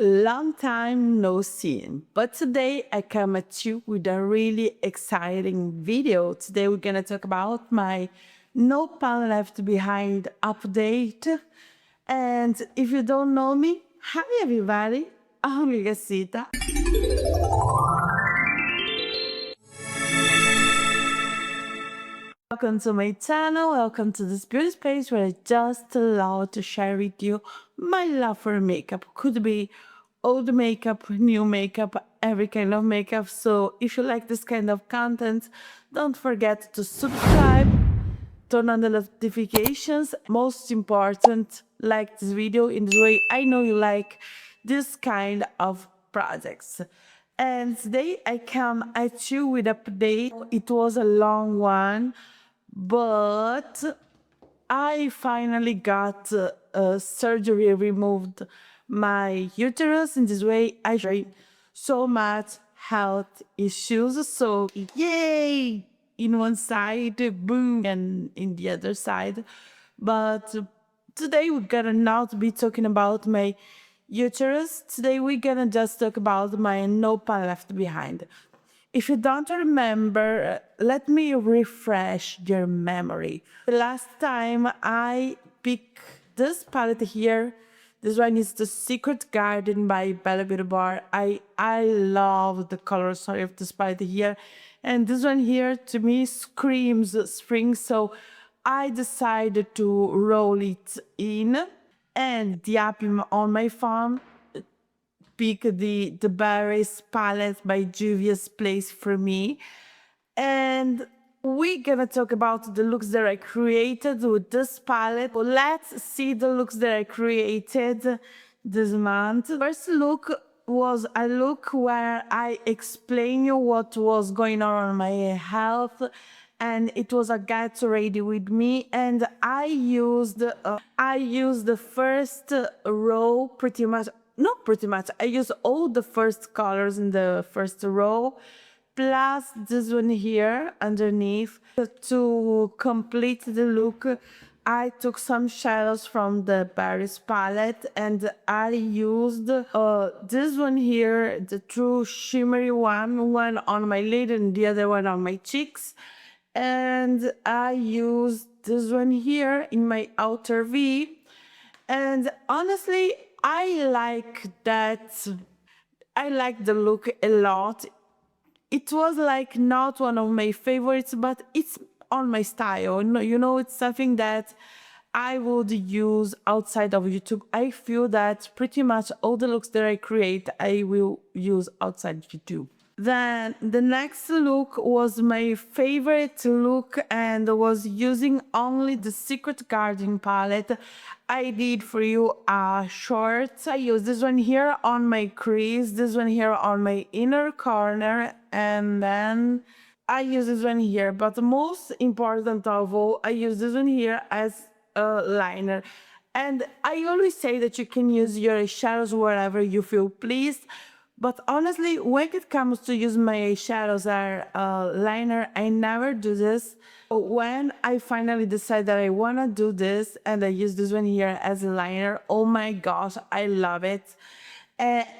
Long time no seen, but today I come at you with a really exciting video. Today we're gonna talk about my No Pan Left Behind update. And if you don't know me, hi everybody, I'm 𝓖𝓪𝓰𝓪𝓬𝓲𝓽𝓪. Welcome to my channel, welcome to this beauty space where I just love to share with you my love for makeup. Could be old makeup, new makeup, every kind of makeup. So if you like this kind of content, don't forget to subscribe, turn on the notifications. Most important, like this video. In this way, I know you like this kind of projects. And today I come at you with an update. It was a long one, but I finally got surgery, removed my uterus. In this way, I avoid so much health issues. So yay! In one side, boom, and in the other side. But today we're gonna not be talking about my uterus. Today we're gonna just talk about my No Pan Left Behind. If you don't remember, let me refresh your memory. The last time I picked this palette here, this one is the Secret Garden by 𝓖𝓪𝓬𝓲𝓽𝓪. I love the color story of this palette here. And this one here to me screams spring, so I decided to roll it in. And the app on my phone pick the Berries palette by Juvia's Place for me. And we're gonna talk about the looks that I created with this palette. Let's see the looks that I created this month. First look was a look where I explain you what was going on my health, and it was a Get Ready With Me, and I used the first row pretty much. Not pretty much, I used all the first colors in the first row, plus this one here underneath. To complete the look, I took some shadows from the Berries palette, and I used this one here, the true shimmery one on my lid and the other one on my cheeks. And I used this one here in my outer V. And honestly, I like that. I like the look a lot. It was like not one of my favorites, but it's on my style. You know, it's something that I would use outside of YouTube. I feel that pretty much all the looks that I create, I will use outside YouTube. Then the next look was my favorite look and was using only the Secret Garden palette. I did for you a short. I used this one here on my crease, this one here on my inner corner, and then I use this one here. But the most important of all, I use this one here as a liner. And I always say that you can use your shadows wherever you feel pleased. But honestly, when it comes to use my shadows as a liner, I never do this. When I finally decide that I want to do this and I use this one here as a liner, oh my gosh, I love it.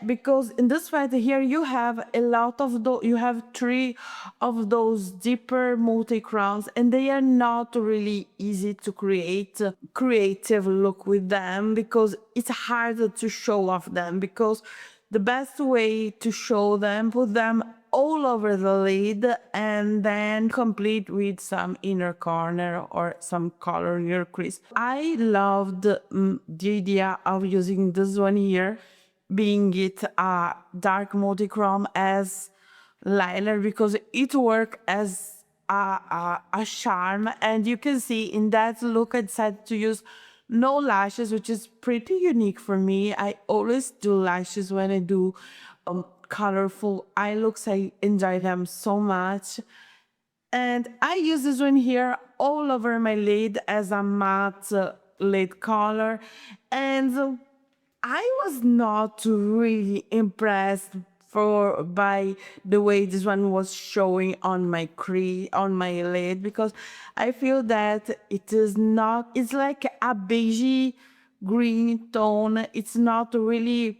Because in this right here, you have a lot of you have 3 of those deeper multi-crowns, and they are not really easy to create a creative look with them, because it's harder to show off them. Because the best way to show them, put them all over the lid and then complete with some inner corner or some color in your crease. I loved the idea of using this one here, being it a dark multi-chrome as liner, because it worked as a charm. And you can see in that look I decided to use no lashes, which is pretty unique for me. I always do lashes when I do colorful eye looks. I enjoy them so much. And I use this one here all over my lid as a matte lid color. And I was not really impressed by the way this one was showing on my lid, because I feel that it is not, it's like a beigey green tone. It's not really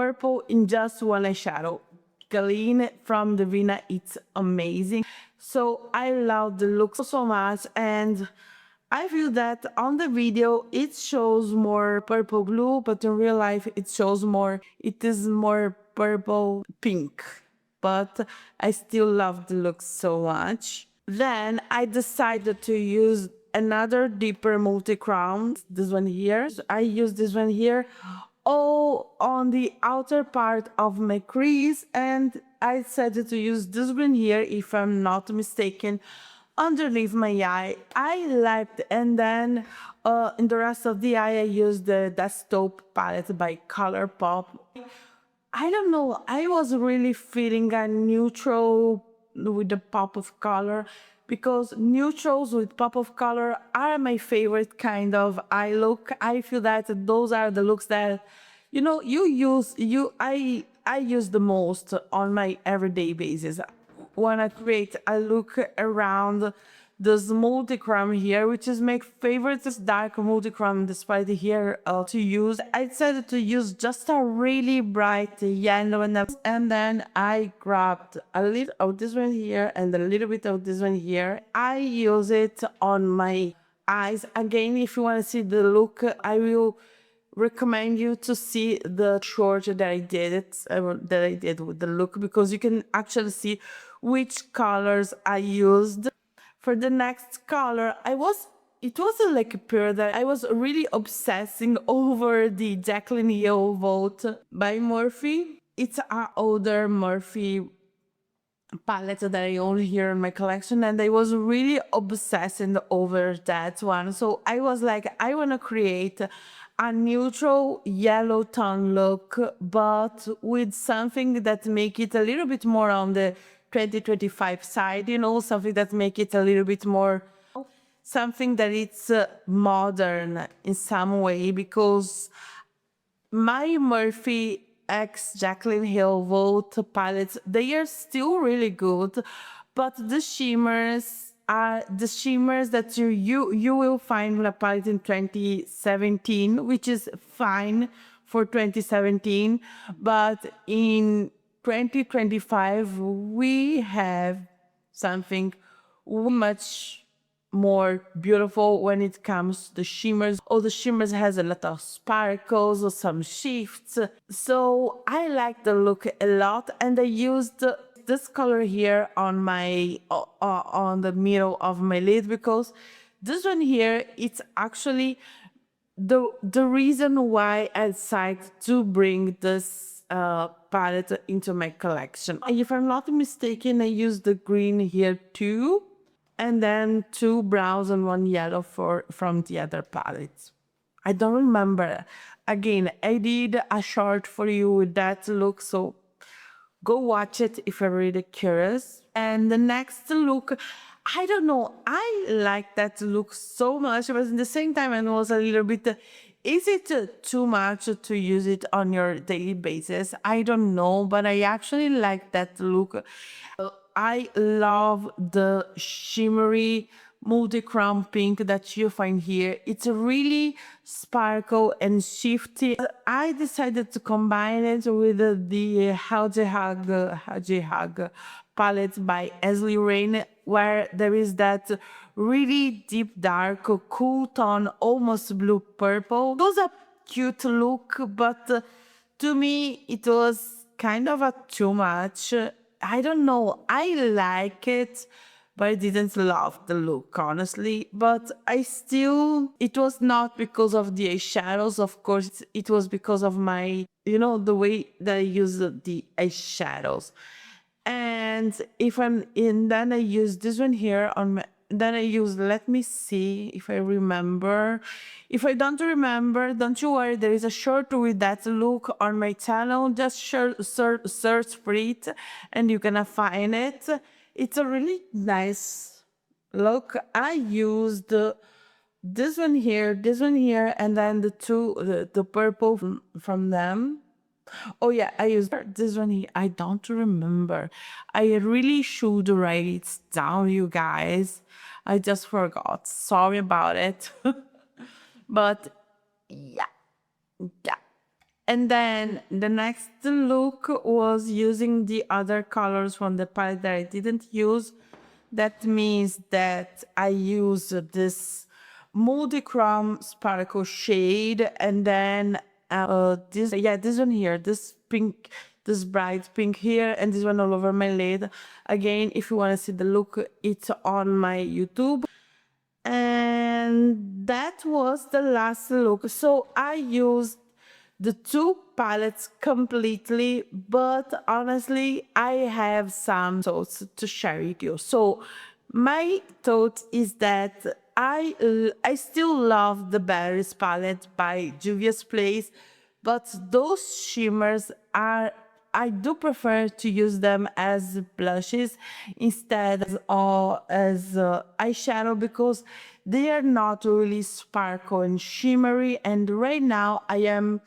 purple in just one eyeshadow. Galeen from Davina, it's amazing. So I love the look so much, and I feel that on the video it shows more purple blue, but in real life it is more purple pink. But I still love the look so much. Then I decided to use another deeper multi-crown, this one here. I use this one here all on the outer part of my crease, and I decided to use this one here, if I'm not mistaken, underneath my eye. I liked, and then in the rest of the eye I used the Desktop palette by Colourpop. I don't know, I was really feeling a neutral with the pop of color, because neutrals with pop of color are my favorite kind of eye look. I feel that those are the looks that I use the most on my everyday basis when I create a look around this multi-chrome here, which is my favorite dark multi-chrome despite here to use. I decided to use just a really bright yellow, and then I grabbed a little of this one here and a little bit of this one here. I use it on my eyes. Again, if you want to see the look, I will recommend you to see the short that I did with the look, because you can actually see which colors I used. For the next color, it wasn't like a period that I was really obsessing over the Jacqueline Hill Vault by Morphe. It's an older Morphe palette that I own here in my collection, and I was really obsessing over that one. So I was like, I want to create a neutral yellow tone look, but with something that make it a little bit more on the 2025 side, something that make it a little bit more, something that it's modern in some way, because my Morphe X Jacqueline Hill Vault palettes, they are still really good, but the shimmers are the shimmers that you will find in a palette in 2017, which is fine for 2017, but in 2025 we have something much more beautiful when it comes to the shimmers. All the shimmers has a lot of sparkles or some shifts. So I like the look a lot, and I used this color here on my on the middle of my lid, because this one here, it's actually the reason why I decided to bring this palette into my collection. If I'm not mistaken, I used the green here too, and then 2 browns and 1 yellow from the other palette. I don't remember. Again, I did a short for you with that look, so go watch it if you're really curious. And the next look, I don't know, I like that look so much, but at the same time I was a little bit, is it too much to use it on your daily basis? I don't know, but I actually like that look. I love the shimmery multi-chrome pink that you find here. It's really sparkle and shifty. I decided to combine it with the Hug palette by 𝓖𝓪𝓬𝓪, where there is that really deep dark cool tone, almost blue purple. It was a cute look, but to me it was kind of a too much. I don't know, I like it, but I didn't love the look, honestly. But it was not because of the eyeshadows, of course, it was because of my, the way that I use the eyeshadows. And then I use this one here on then I use, let me see if I remember. If I don't remember, don't you worry, there is a short with that look on my channel. Just search for it and you're gonna find it. It's a really nice look. I used this one here, and then the purple from them. Oh yeah, I used this one here. I don't remember. I really should write it down, you guys. I just forgot. Sorry about it. But yeah, yeah. And then the next look was using the other colors from the palette that I didn't use. That means that I use this multi-chrome sparkle shade, and then this one here, this pink, this bright pink here, and this one all over my lid. Again, if you want to see the look, it's on my YouTube. And that was the last look. So I used the two palettes completely, but honestly, I have some thoughts to share with you. So my thought is that I still love the Berries palette by Juvia's Place, but those shimmers are, I do prefer to use them as blushes instead of as eyeshadow, because they are not really sparkle and shimmery. And right now I am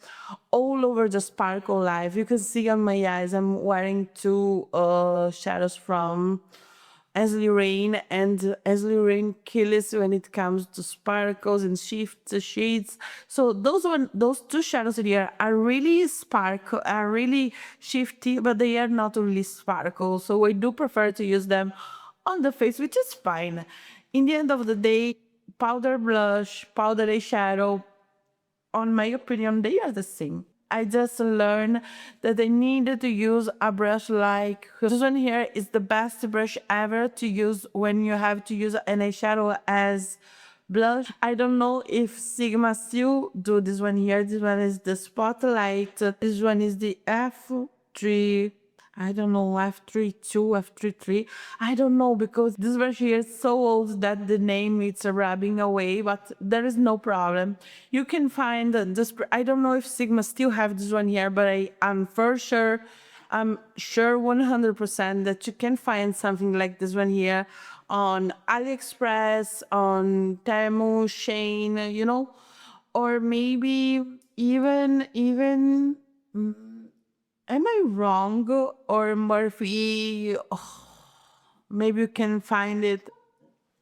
all over the sparkle life. You can see on my eyes I'm wearing two shadows from 𝓖𝓪𝓬𝓪, and 𝓖𝓪𝓬𝓪 kills when it comes to sparkles and shifts shades. So those two shadows here are really sparkle, are really shifty, but they are not really sparkle. So I do prefer to use them on the face, which is fine. In the end of the day, powder blush, powder eyeshadow, on my opinion, they are the same. I just learned that I needed to use a brush like this one here is the best brush ever to use when you have to use an eyeshadow as blush. I don't know if Sigma still do this one here. This one is the Spotlight. This one is the F3. I don't know, F32, F33. I don't know, because this brush here is so old that the name is rubbing away, but there is no problem. You can find this, I don't know if Sigma still have this one here, but I'm for sure, I'm sure 100% that you can find something like this one here on AliExpress, on Temu, Shein, you know, or maybe even am I wrong? Or Murphy? Oh, maybe you can find it.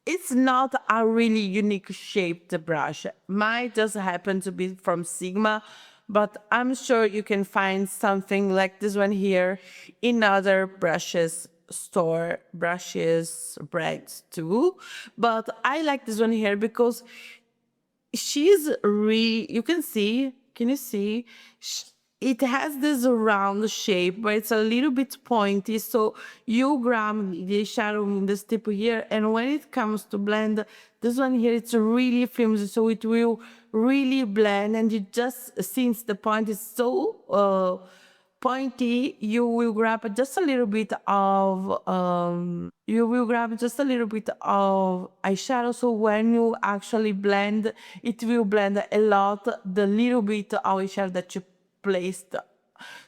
It's not a really unique shaped brush. Mine just happen to be from Sigma, but I'm sure you can find something like this one here in other brushes store, brushes, brands too. But I like this one here because she's you can see, can you see? It has this round shape, but it's a little bit pointy. So you grab the shadow in this tip here, and when it comes to blend, this one here, it's really flimsy, so it will really blend. And you just, since the point is so pointy, you will grab just a little bit of eyeshadow. So when you actually blend, it will blend a lot the little bit of eyeshadow that you placed.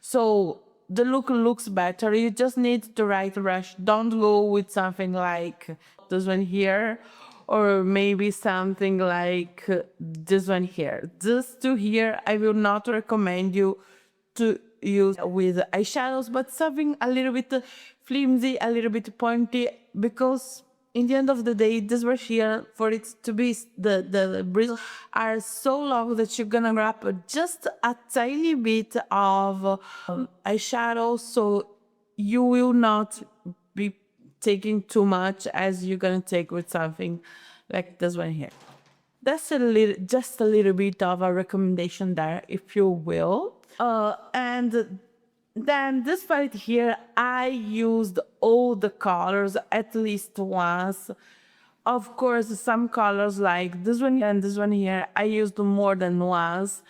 So the look looks better. You just need the right brush. Don't go with something like this one here, or maybe something like this one here. This two here, I will not recommend you to use with eyeshadows, but something a little bit flimsy, a little bit pointy, because in the end of the day, this brush here, for it to be, the bristles are so long that you're gonna grab just a tiny bit of eyeshadow, so you will not be taking too much as you're gonna take with something like this one here. That's just a little bit of a recommendation there, if you will. And then this palette here, I used all the colors at least once. Of course, some colors like this one and this one here, I used more than once.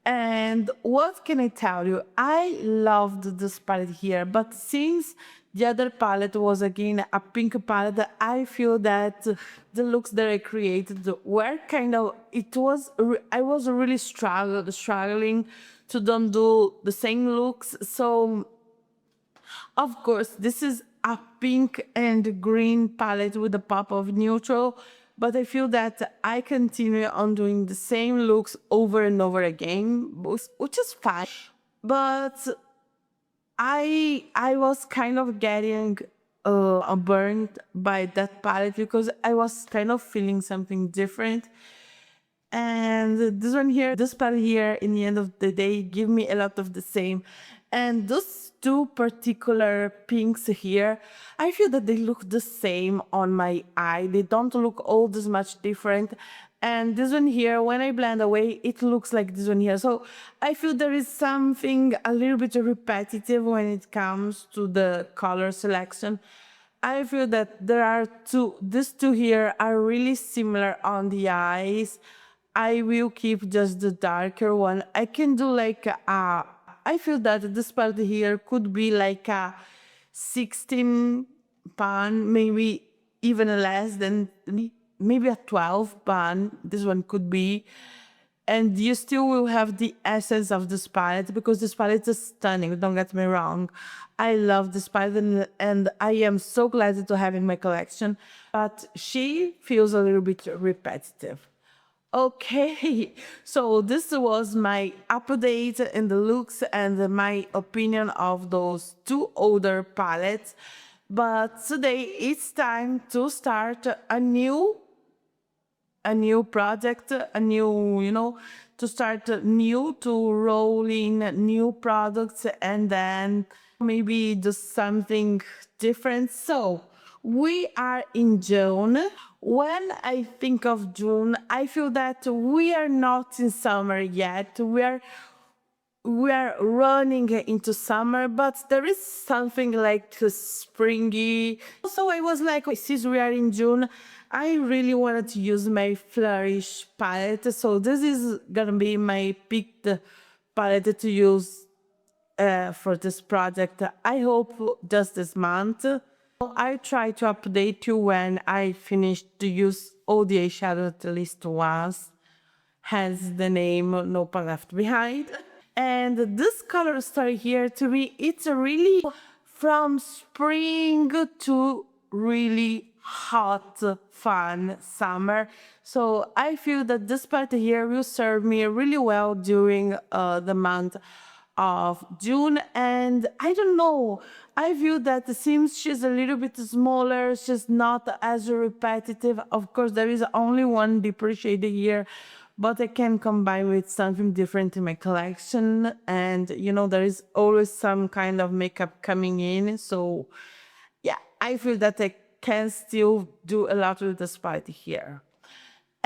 And what can I tell you? I loved this palette here, but since The other palette was again a pink palette. I feel that the looks that I created were kind of, I was really struggling to don't do the same looks. So of course, this is a pink and green palette with a pop of neutral, but I feel that I continue on doing the same looks over and over again, which is fine. But I was kind of getting burned by that palette because I was kind of feeling something different. And this palette here, in the end of the day, give me a lot of the same. And those two particular pinks here, I feel that they look the same on my eye. They don't look all this much different. And this one here, when I blend away, it looks like this one here. So I feel there is something a little bit repetitive when it comes to the color selection. I feel that these two here are really similar on the eyes. I will keep just the darker one. I can do like I feel that this part here could be like a 16 pan, maybe even less than, maybe a 12 pan. This one could be. And you still will have the essence of this palette because this palette is stunning, don't get me wrong. I love this palette and I am so glad to have in my collection, but she feels a little bit repetitive. Okay, so this was my update in the looks and my opinion of those two older palettes. But today it's time to start a new project, to start new, to roll in new products and then maybe do something different. So we are in June. When I think of June, I feel that we are not in summer yet. We are running into summer, but there is something like springy. So I was like, since we are in June, I really wanted to use my Flourish palette. So this is gonna be my picked palette to use for this project. I hope just this month. I try to update you when I finish to use all the eyeshadow at least once. Hence the name No One Left Behind. And this color story here, to me, it's really from spring to really hot, fun summer. So I feel that this part here will serve me really well during the month of June. And I don't know, I feel that since she's a little bit smaller, she's not as repetitive. Of course, there is only one deeper shade here, but I can combine with something different in my collection. And there is always some kind of makeup coming in. So yeah, I feel that I can still do a lot with this palette here.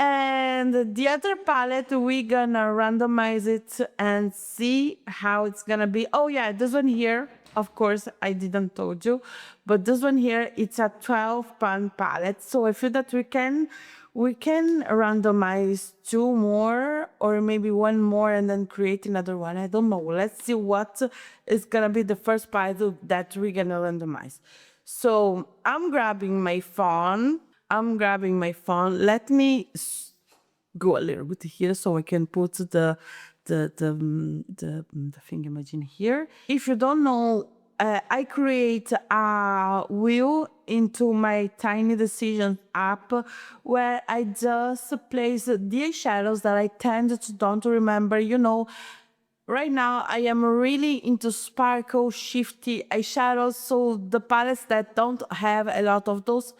And the other palette, we're gonna randomize it and see how it's gonna be. Oh yeah, this one here, of course, I didn't told you, but this one here, it's a 12 pan palette. So I feel that we can randomize two more or maybe one more and then create another one. I don't know. Let's see what is gonna be the first palette that we're gonna randomize. So I'm grabbing my phone. Let me go a little bit here so I can put the thing imagine here. If you don't know, I create a wheel into my Tiny Decisions app where I just place the eyeshadows that I tend to don't remember. Right now I am really into sparkle, shifty eyeshadows, so the palettes that don't have a lot of those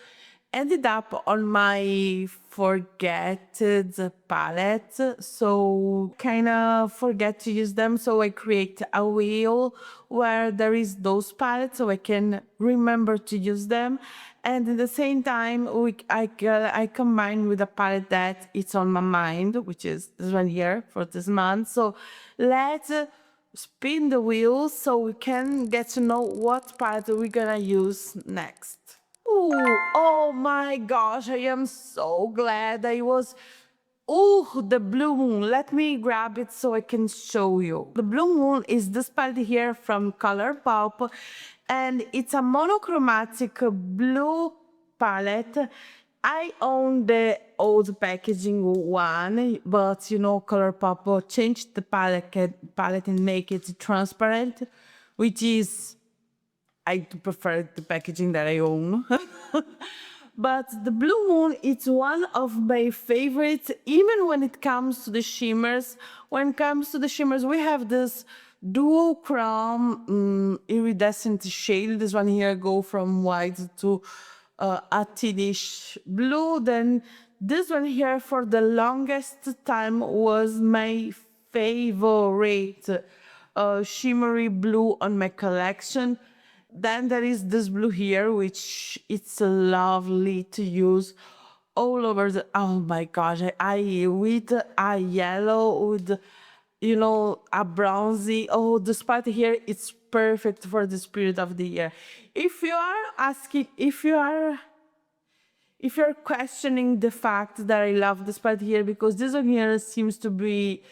ended up on my forgetted palette, so kind of forget to use them. So I create a wheel where there is those palettes so I can remember to use them. And at the same time, I combine with a palette that it's on my mind, which is this one here for this month. So let's spin the wheel so we can get to know what palette we're gonna use next. Ooh, oh my gosh, I am so glad I was Oh, the blue moon. Let me grab it so I can show you. The blue moon is this palette here from ColourPop, and it's a monochromatic blue palette. I own the old packaging one, but you know, ColourPop changed the palette and make it transparent, which is I prefer the packaging that I own. But the Blue Moon is one of my favorites, even when it comes to the shimmers. When it comes to the shimmers, we have this dual chrome iridescent shade. This one here go from white to a tealish blue. Then this one here for the longest time was my favorite shimmery blue on my collection. Then there is this blue here, which it's lovely to use all over the, oh my gosh, I with a yellow, with, you know, a bronzy, oh, this part here, it's perfect for this period of the year. If you are asking, if you're questioning the fact that I love this part here, because this one here seems to be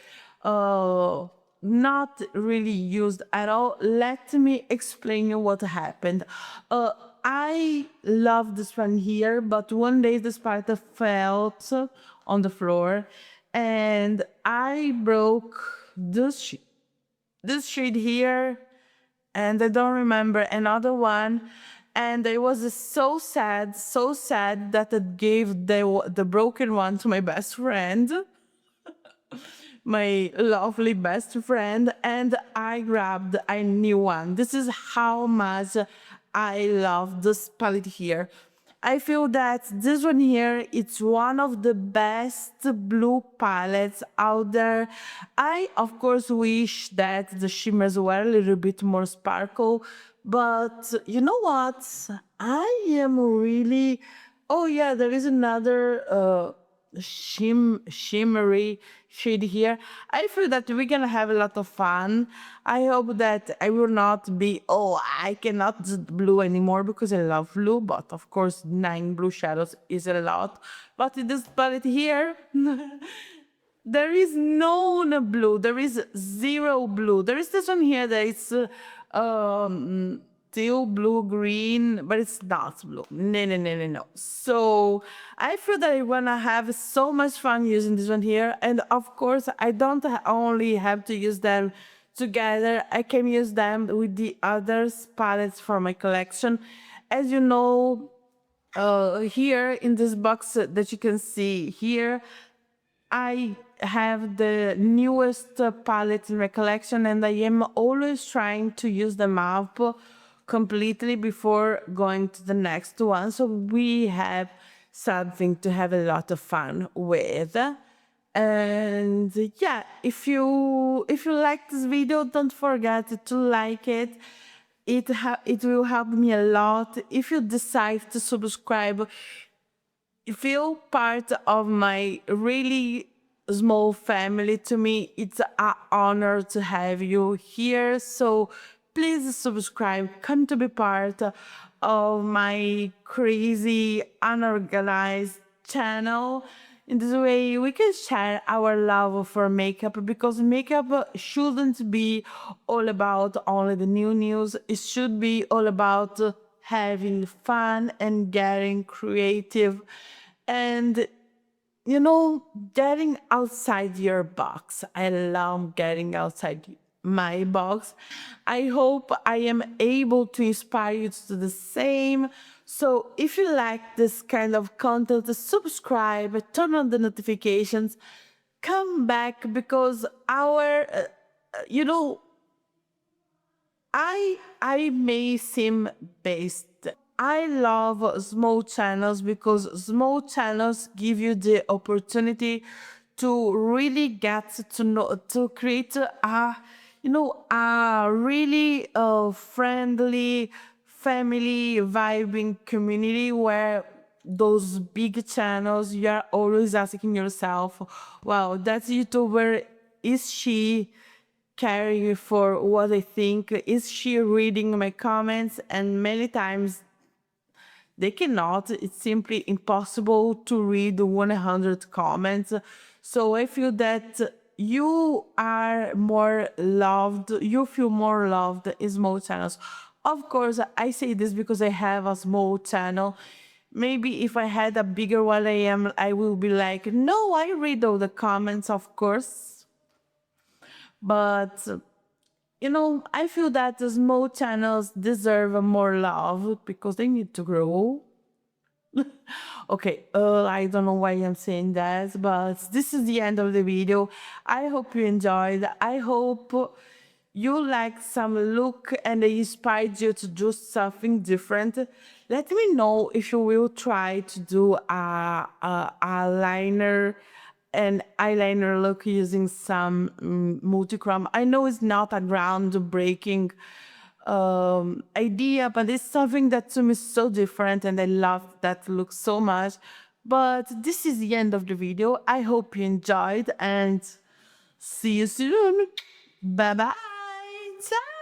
not really used at all, let me explain you what happened. I love this one here, but one day this part fell on the floor and I broke this sheet here, and I don't remember another one. And I was so sad that I gave the broken one to my best friend, my lovely best friend, and I grabbed a new one. This is how much I love this palette here. I feel that this one here, it's one of the best blue palettes out there. I, of course, wish that the shimmers were a little bit more sparkle, but you know what? I am really... Oh yeah, there is another shimmery shade here. I feel that we're gonna have a lot of fun. I hope that I will not be, oh, I cannot do blue anymore because I love blue, but of course 9 blue shadows is a lot. But in this palette here, there is no blue, there is zero blue. There is this one here that is teal blue green, but it's not blue. No. So I feel that I'm gonna have so much fun using this one here. And of course, I don't only have to use them together, I can use them with the other palettes for my collection. As you know, here in this box that you can see here, I have the newest palette in my collection, and I am always trying to use them up completely before going to the next one. So we have something to have a lot of fun with. And yeah, if you like this video, don't forget to like it. It will help me a lot. If you decide to subscribe, feel part of my really small family. To me, it's an honor to have you here. So please subscribe, come to be part of my crazy, unorganized channel. In this way, we can share our love for makeup, because makeup shouldn't be all about only the new news. It should be all about having fun and getting creative and, you know, getting outside your box. I love getting outside my box. I hope I am able to inspire you to do the same. So if you like this kind of content, subscribe, turn on the notifications, come back, because our, you know, I may seem based. I love small channels because small channels give you the opportunity to really get to know, to create a, you know, a really friendly, family vibing community, where those big channels, you are always asking yourself, wow, that YouTuber, is she caring for what I think? Is she reading my comments? And many times they cannot. It's simply impossible to read 100 comments. So I feel that you are more loved, you feel more loved in small channels. Of course, I say this because I have a small channel. Maybe if I had a bigger one, I will be like, no, I read all the comments, of course. But I feel that the small channels deserve more love because they need to grow. Okay, I don't know why I'm saying that, but this is the end of the video. I hope you enjoyed. I hope you like some look and it inspired you to do something different. Let me know if you will try to do a liner and eyeliner look using some multichrome. I know it's not a groundbreaking idea, but it's something that to me is so different and I love that look so much. But this is the end of the video. I hope you enjoyed and see you soon. Bye bye. Ciao.